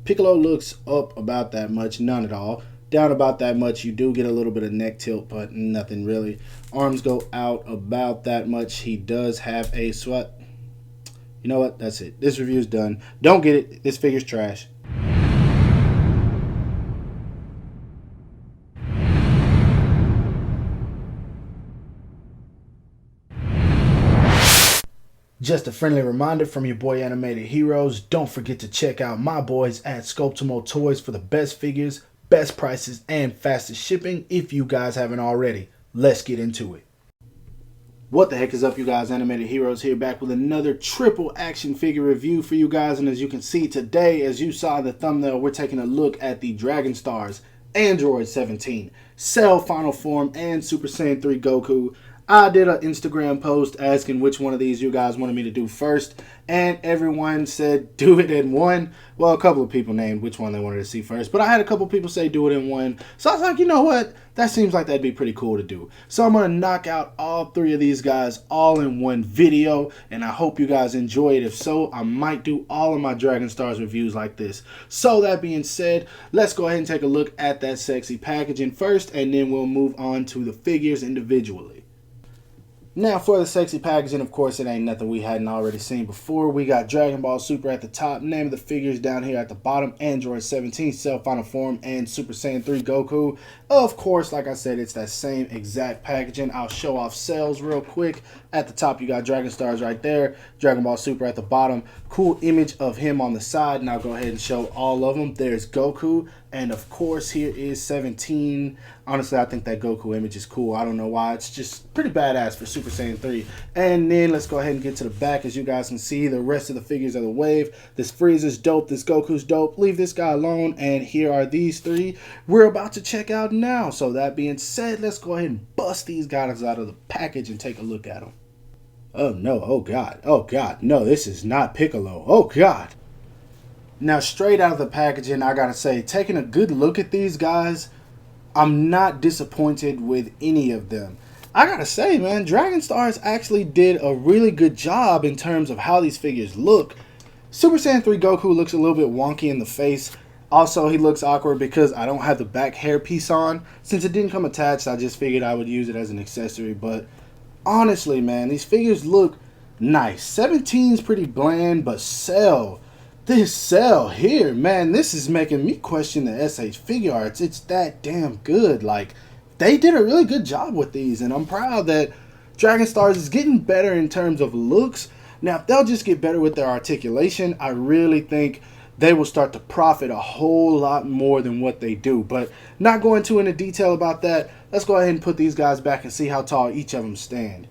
Piccolo looks up about that much, none at all. Down about that much, you do get a little bit of neck tilt, but nothing really. Arms go out about that much. He does have a sweat. You know what? That's it. This review is done. Don't get it. This figure's trash. Just a friendly reminder from your boy Animated Heroes, don't forget to check out my boys at Sculptimo Toys for the best figures, best prices, and fastest shipping if you guys haven't already. Let's get into it. What the heck is up, you guys? Animated Heroes here, back with another triple action figure review for you guys. And as you can see today, as you saw in the thumbnail, we're taking a look at the Dragon Stars Android 17, Cell Final Form, and Super Saiyan 3 Goku. I did an Instagram post asking which one of these you guys wanted me to do first, and everyone said do it in one. Well, a couple of people named which one they wanted to see first, but I had a couple people say do it in one. So I was like, you know what? That seems like that'd be pretty cool to do. So I'm going to knock out all three of these guys all in one video, and I hope you guys enjoy it. If so, I might do all of my Dragon Stars reviews like this. So that being said, let's go ahead and take a look at that sexy packaging first, and then we'll move on to the figures individually. Now for the sexy packaging, of course, it ain't nothing we hadn't already seen before. We got Dragon Ball Super at the top, name of the figures down here at the bottom, Android 17, Cell Final Form, and Super Saiyan 3 Goku. Of course, like I said, it's that same exact packaging. I'll show off cells real quick. At the top, you got Dragon Stars right there, Dragon Ball Super at the bottom. Cool image of him on the side, and I'll go ahead and show all of them. There's Goku, and of course, here is 17. Honestly, I think that Goku image is cool. I don't know why. It's just pretty badass for Super Saiyan 3. And then let's go ahead and get to the back. As you guys can see, the rest of the figures of the wave. This Frieza's dope. This Goku's dope. Leave this guy alone. And here are these three we're about to check out now. So that being said, let's go ahead and bust these guys out of the package and take a look at them. Oh no, oh god, oh god, no, this is not Piccolo, oh god. Now straight out of the packaging, I gotta say, taking a good look at these guys, I'm not disappointed with any of them. I gotta say, man, Dragon Stars actually did a really good job in terms of how these figures look. Super Saiyan 3 Goku looks a little bit wonky in the face. Also, he looks awkward because I don't have the back hair piece on. Since it didn't come attached, I just figured I would use it as an accessory, but honestly, man, these figures look nice. 17's pretty bland, but Cell, this Cell here, man, this is making me question the SH Figuarts. It's that damn good. Like, they did a really good job with these, and I'm proud that Dragon Stars is getting better in terms of looks. Now, if they'll just get better with their articulation, I really think they will start to profit a whole lot more than what they do. But not going too into detail about that, let's go ahead and put these guys back and see how tall each of them stand.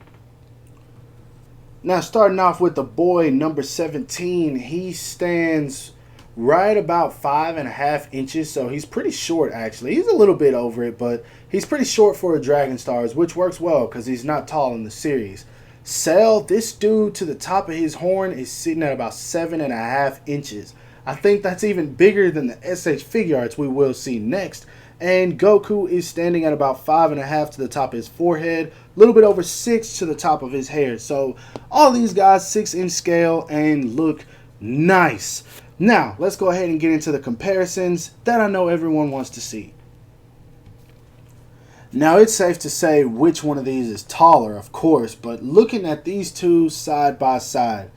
Now starting off with the boy number 17, he stands right about 5.5 inches, so he's pretty short actually. He's a little bit over it, but he's pretty short for a Dragon Stars, which works well because he's not tall in the series. Cell, this dude to the top of his horn is sitting at about 7.5 inches. I think that's even bigger than the SH Figuarts we will see next. And Goku is standing at about 5.5 to the top of his forehead, a little bit over 6 to the top of his hair. So all these guys 6-inch scale and look nice. Now let's go ahead and get into the comparisons that I know everyone wants to see. Now it's safe to say which one of these is taller, of course, but looking at these two side by side,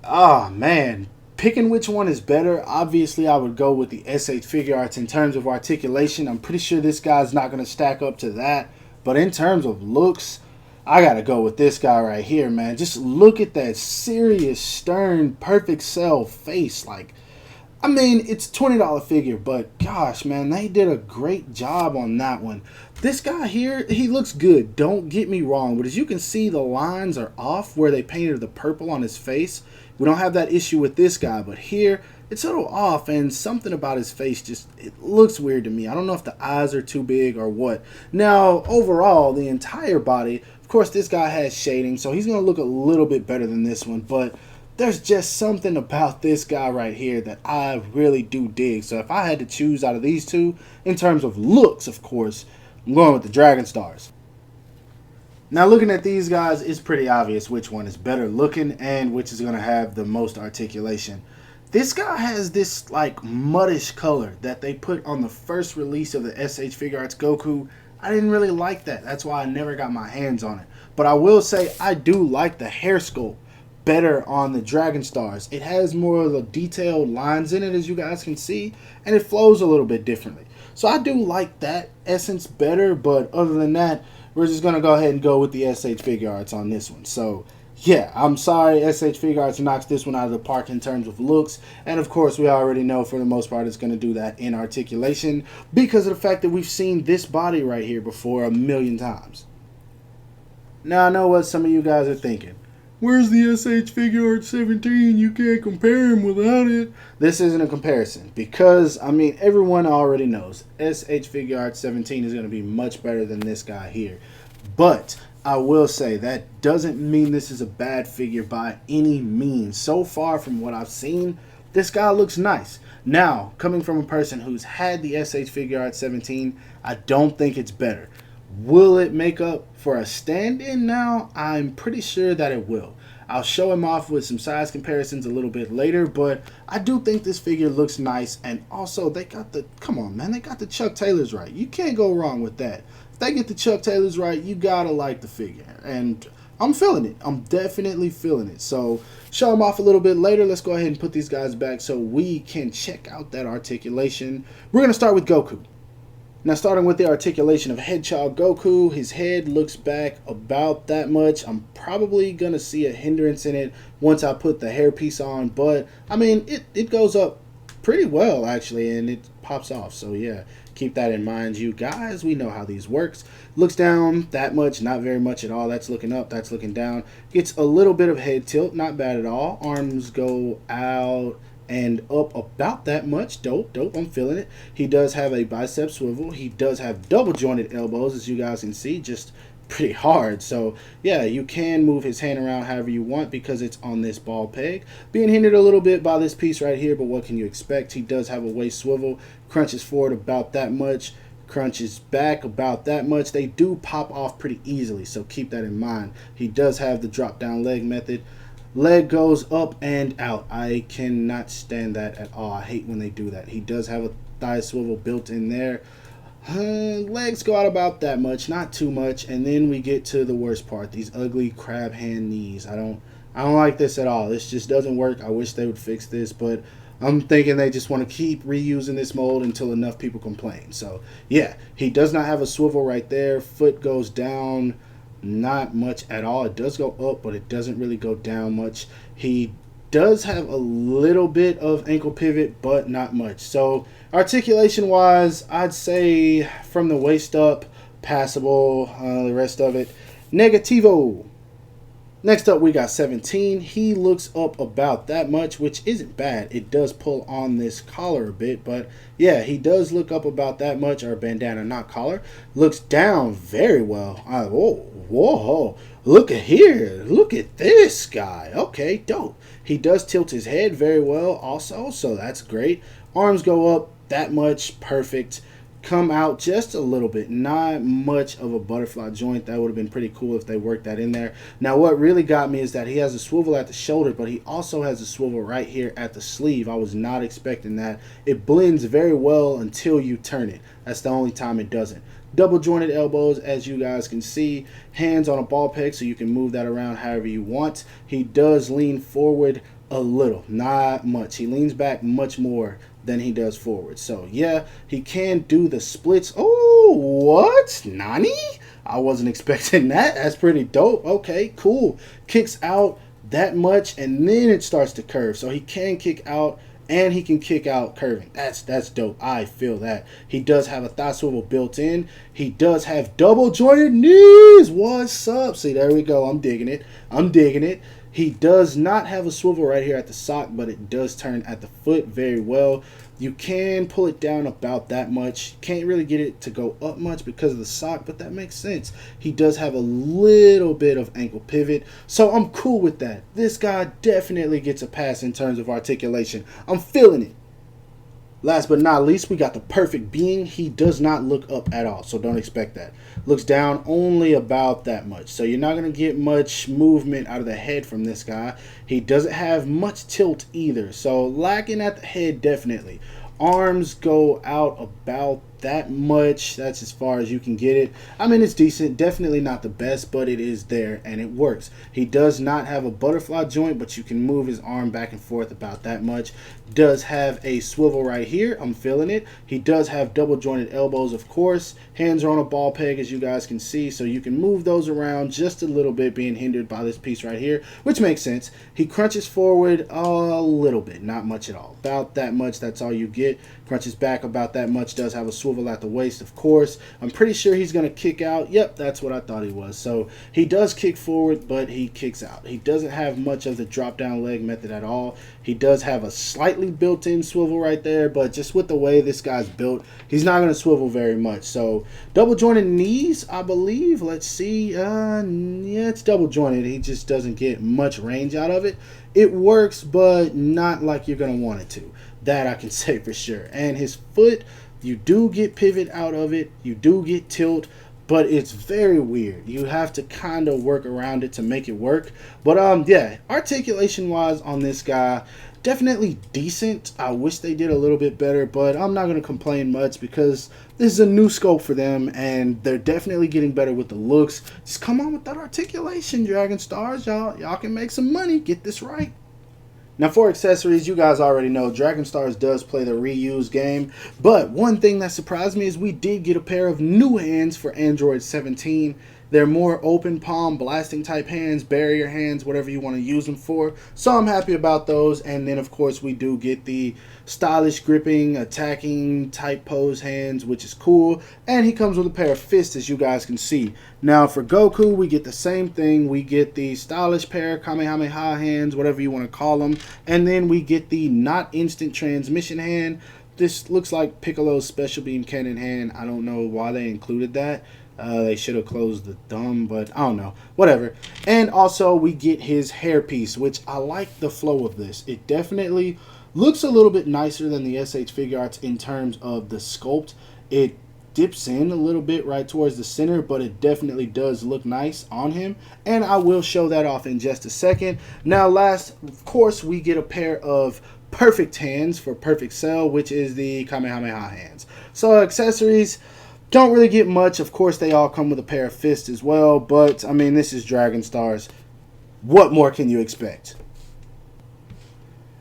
oh man, picking which one is better, obviously I would go with the SH Figuarts in terms of articulation. I'm pretty sure this guy's not going to stack up to that. But in terms of looks, I got to go with this guy right here, man. Just look at that serious, stern, perfect Cell face. Like, I mean, it's a $20 figure, but gosh, man, they did a great job on that one. This guy here, he looks good. Don't get me wrong. But as you can see, the lines are off where they painted the purple on his face. We don't have that issue with this guy, but here it's a little off, and something about his face just, it looks weird to me. I don't know if the eyes are too big or what. Now, overall, the entire body, of course, this guy has shading, so he's going to look a little bit better than this one, but there's just something about this guy right here that I really do dig. So if I had to choose out of these two, in terms of looks, of course, I'm going with the Dragon Stars. Now looking at these guys, it's pretty obvious which one is better looking and which is going to have the most articulation. This guy has this like muddish color that they put on the first release of the SH Figuarts Goku. I didn't really like that. That's why I never got my hands on it. But I will say I do like the hair sculpt better on the Dragon Stars. It has more of the detailed lines in it, as you guys can see, and it flows a little bit differently. So I do like that essence better, but other than that, we're just going to go ahead and go with the SH Figuarts on this one. So yeah, I'm sorry, SH Figuarts knocks this one out of the park in terms of looks. And of course, we already know for the most part it's going to do that in articulation because of the fact that we've seen this body right here before a million times. Now, I know what some of you guys are thinking. Where's the SH Figuarts 17? You can't compare him without it. This isn't a comparison because, I mean, everyone already knows SH Figuarts 17 is going to be much better than this guy here. But I will say that doesn't mean this is a bad figure by any means. So far from what I've seen, this guy looks nice. Now, coming from a person who's had the SH Figuarts 17, I don't think it's better. Will it make up for a stand-in now? I'm pretty sure that it will. I'll show him off with some size comparisons a little bit later, but I do think this figure looks nice. And also, they got the, come on, man, they got the Chuck Taylors right. You can't go wrong with that. If they get the Chuck Taylors right, you gotta like the figure. And I'm feeling it. I'm definitely feeling it. So, show them off a little bit later. Let's go ahead and put these guys back so we can check out that articulation. We're gonna start with Goku. Now, starting with the articulation of Hedgehog Goku, his head looks back about that much. I'm probably going to see a hindrance in it once I put the hairpiece on, but, I mean, it goes up pretty well, actually, and it pops off. So, yeah, keep that in mind, you guys. We know how these works. Looks down that much, not very much at all. That's looking up, that's looking down. Gets a little bit of head tilt, not bad at all. Arms go out and up about that much. Dope, I'm feeling it. He does have a bicep swivel. He does have double jointed elbows, as you guys can see, just pretty hard. So yeah, you can move his hand around however you want because it's on this ball peg. Being hindered a little bit by this piece right here, but what can you expect? He does have a waist swivel, crunches forward about that much, crunches back about that much. They do pop off pretty easily, so keep that in mind. He does have the drop down leg method. Leg goes up and out. I cannot stand that at all. I hate when they do that. He does have a thigh swivel built in there. Legs go out about that much, not too much. And then we get to the worst part, these ugly crab hand knees. I don't like this at all. This just doesn't work. I wish they would fix this, but I'm thinking they just want to keep reusing this mold until enough people complain. So yeah, he does not have a swivel right there. Foot goes down. Not much at all. It does go up, but it doesn't really go down much. He does have a little bit of ankle pivot, but not much. So articulation wise, I'd say from the waist up, passable. The rest of it, negativo. Next up, we got 17. He looks up about that much, which isn't bad. It does pull on this collar a bit, but yeah, he does look up about that much, or bandana, not collar. Looks down very well. Whoa, look at here. Look at this guy. Okay, dope. He does tilt his head very well also, so that's great. Arms go up that much, perfect. Come out just a little bit, not much of a butterfly joint. That would have been pretty cool if they worked that in there. Now what really got me is that he has a swivel at the shoulder, but he also has a swivel right here at the sleeve. I was not expecting that. It blends very well until you turn it. That's the only time it doesn't. Double jointed elbows, as you guys can see. Hands on a ball peg so you can move that around however you want. He does lean forward a little, not much. He leans back much more than he does forward. So yeah, he can do the splits. Oh, what? Nani? I wasn't expecting that. That's pretty dope. Okay, cool. Kicks out that much and then it starts to curve. So he can kick out and he can kick out curving. That's dope. I feel that. He does have a thigh swivel built in. He does have double jointed knees. What's up? See, there we go. I'm digging it. I'm digging it. He does not have a swivel right here at the sock, but it does turn at the foot very well. You can pull it down about that much. Can't really get it to go up much because of the sock, but that makes sense. He does have a little bit of ankle pivot, so I'm cool with that. This guy definitely gets a pass in terms of articulation. I'm feeling it. Last but not least, we got the perfect being. He does not look up at all, so don't expect that. Looks down only about that much. So you're not going to get much movement out of the head from this guy. He doesn't have much tilt either, so lacking at the head definitely. Arms go out about that much. That's as far as you can get it. I mean, it's decent. Definitely not the best, but it is there and it works. He does not have a butterfly joint, but you can move his arm back and forth about that much. Does have a swivel right here. I'm feeling it. He does have double jointed elbows, of course. Hands are on a ball peg, as you guys can see, so you can move those around just a little bit, being hindered by this piece right here, which makes sense. He crunches forward a little bit, not much at all. About that much, that's all you get. Crunches back about that much. Does have a swivel at the waist, of course. I'm pretty sure he's going to kick out. Yep, that's what I thought he was. So he does kick forward, but he kicks out. He doesn't have much of the drop down leg method at all. He does have a slightly built-in swivel right there, but just with the way this guy's built, he's not going to swivel very much. So double jointed knees, I believe. Let's see. Yeah, it's double jointed. He just doesn't get much range out of it. It works, but not like you're going to want it to. That I can say for sure. And his foot, you do get pivot out of it. You do get tilt, but it's very weird. You have to kind of work around it to make it work. But yeah, articulation wise on this guy, definitely decent. I wish they did a little bit better, but I'm not going to complain much because this is a new scope for them and they're definitely getting better with the looks. Just come on with that articulation, Dragon Stars. Y'all can make some money. Get this right. Now for accessories, you guys already know Dragon Stars does play the reuse game, but one thing that surprised me is we did get a pair of new hands for Android 17. They're more open palm blasting type hands, barrier hands, whatever you want to use them for. So I'm happy about those. And then of course we do get the stylish gripping, attacking type pose hands, which is cool. And he comes with a pair of fists, as you guys can see. Now for Goku, we get the same thing. We get the stylish pair, Kamehameha hands, whatever you want to call them. And then we get the not instant transmission hand. This looks like Piccolo's special beam cannon hand. I don't know why they included that. They should have closed the thumb, but I don't know. Whatever. And also we get his hairpiece, which I like the flow of this. It definitely looks a little bit nicer than the SH Figuarts in terms of the sculpt. It dips in a little bit right towards the center, but it definitely does look nice on him. And I will show that off in just a second. Now last, of course, we get a pair of perfect hands for Perfect Cell, which is the Kamehameha hands. So accessories, don't really get much. Of course, they all come with a pair of fists as well. But, I mean, this is Dragon Stars. What more can you expect?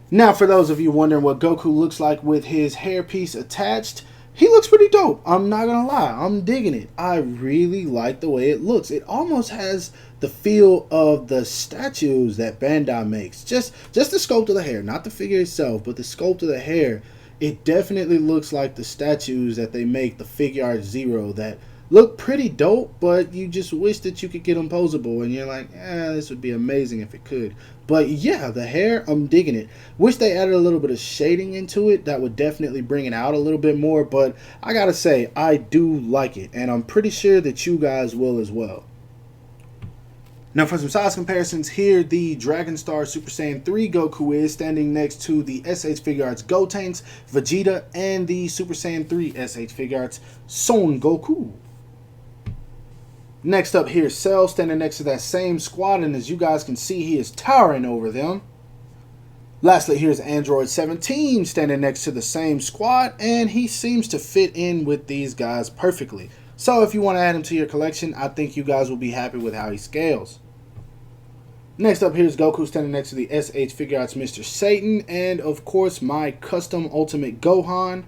Now, for those of you wondering what Goku looks like with his hairpiece attached, he looks pretty dope. I'm not going to lie. I'm digging it. I really like the way it looks. It almost has the feel of the statues that Bandai makes. Just the sculpt of the hair. Not the figure itself, but the sculpt of the hair. It definitely looks like the statues that they make, the Figuarts Zero, that look pretty dope, but you just wish that you could get them posable, and you're like, this would be amazing if it could. But yeah, the hair, I'm digging it. Wish they added a little bit of shading into it. That would definitely bring it out a little bit more, but I gotta say, I do like it, and I'm pretty sure that you guys will as well. Now for some size comparisons, here the Dragon Star Super Saiyan 3 Goku is standing next to the SH Figuarts Gotenks, Vegeta, and the Super Saiyan 3 SH Figuarts Son Goku. Next up, here's Cell standing next to that same squad, and as you guys can see, he is towering over them. Lastly, here's Android 17 standing next to the same squad, and he seems to fit in with these guys perfectly. So if you want to add him to your collection, I think you guys will be happy with how he scales. Next up, here's Goku standing next to the SH Figuarts Mr. Satan, and of course my custom Ultimate Gohan.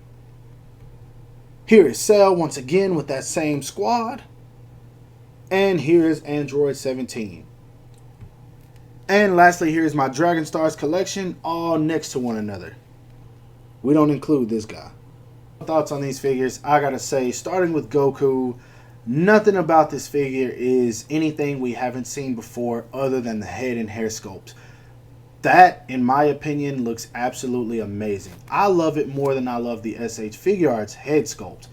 Here is Cell once again with that same squad. And here is Android 17. And lastly, here's my Dragon Stars collection, all next to one another. We don't include this guy. Thoughts on these figures, I gotta say, starting with Goku, nothing about this figure is anything we haven't seen before other than the head and hair sculpt. That, in my opinion, looks absolutely amazing. I love it more than I love the SH Figuarts head sculpt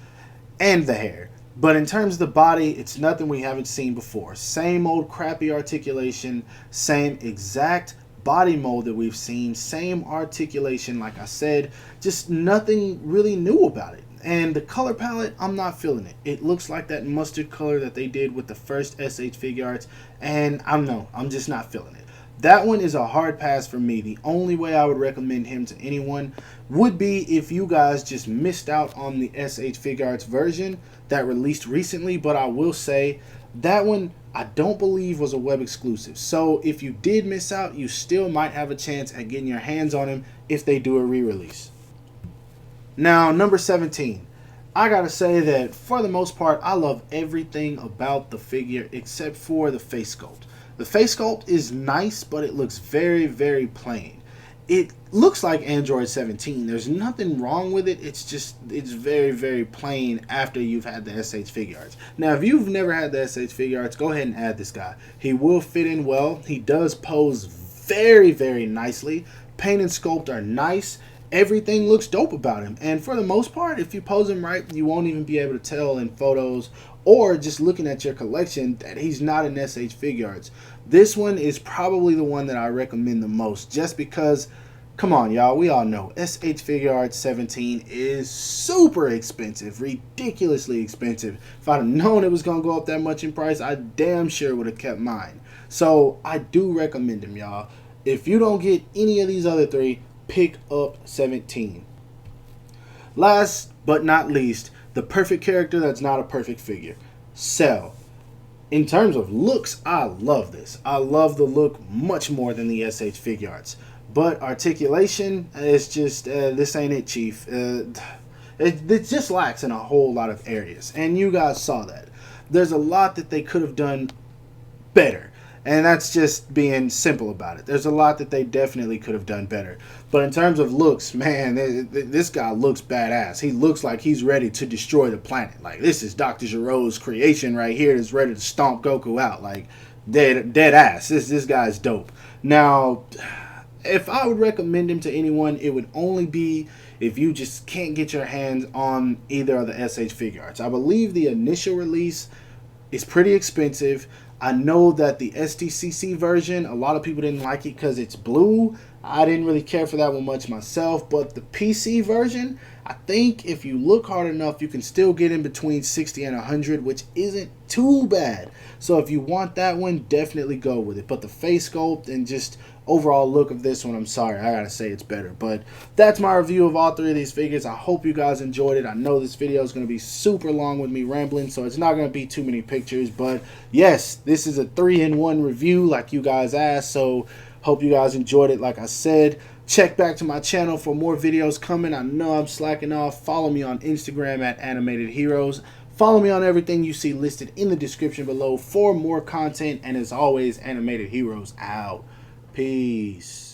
and the hair. But in terms of the body, it's nothing we haven't seen before. Same old crappy articulation, same exact body mold that we've seen, same articulation like I said, just nothing really new about it. And the color palette, I'm not feeling it. It looks like that mustard color that they did with the first SH Figuarts, and I'm just not feeling it. That one is a hard pass for me. The only way I would recommend him to anyone would be if you guys just missed out on the SH Figuarts version that released recently, but I will say that one I don't believe was a web exclusive. So if you did miss out, you still might have a chance at getting your hands on him if they do a re-release. Now, number 17. I gotta say that for the most part, I love everything about the figure except for the face sculpt. The face sculpt is nice, but it looks very, very plain. It looks like Android 17. There's nothing wrong with it. It's very, very plain after you've had the SH Figuarts. Now, if you've never had the SH Figuarts, go ahead and add this guy. He will fit in well. He does pose very, very nicely. Paint and sculpt are nice. Everything looks dope about him, and for the most part, if you pose him right, you won't even be able to tell in photos or just looking at your collection that he's not an SH Figuarts. This one is probably the one that I recommend the most, just because, come on y'all, we all know SH Figuarts 17 is super expensive, ridiculously expensive. If I'd have known it was going to go up that much in price, I damn sure would have kept mine. So I do recommend him, y'all. If you don't get any of these other three, pick up 17. Last but not least, the perfect character that's not a perfect figure, Cell. In terms of looks, I love this. I love the look much more than the SH Figuarts. But articulation, it's just, this ain't it, chief. It just lacks in a whole lot of areas. And you guys saw that. There's a lot that they could have done better. And that's just being simple about it. There's a lot that they definitely could have done better. But in terms of looks, man, this guy looks badass. He looks like he's ready to destroy the planet. Like, this is Dr. Giro's creation right here that's ready to stomp Goku out. Like, dead ass. This guy's dope. Now, if I would recommend him to anyone, it would only be if you just can't get your hands on either of the SH Figuarts. I believe the initial release is pretty expensive. I know that the STCC version, a lot of people didn't like it because it's blue. I didn't really care for that one much myself, but the PC version, I think if you look hard enough, you can still get in between 60 and 100, which isn't too bad. So if you want that one, definitely go with it. But the face sculpt and just overall look of this one, I'm sorry, I gotta say it's better. But that's my review of all three of these figures. I hope you guys enjoyed it. I know this video is going to be super long with me rambling, so it's not going to be too many pictures. But yes, this is a 3-in-1 review like you guys asked, so hope you guys enjoyed it. Like I said, check back to my channel for more videos coming. I know I'm slacking off. Follow me on Instagram at Animated Heroes. Follow me on everything you see listed in the description below for more content. And as always, Animated Heroes out. Peace.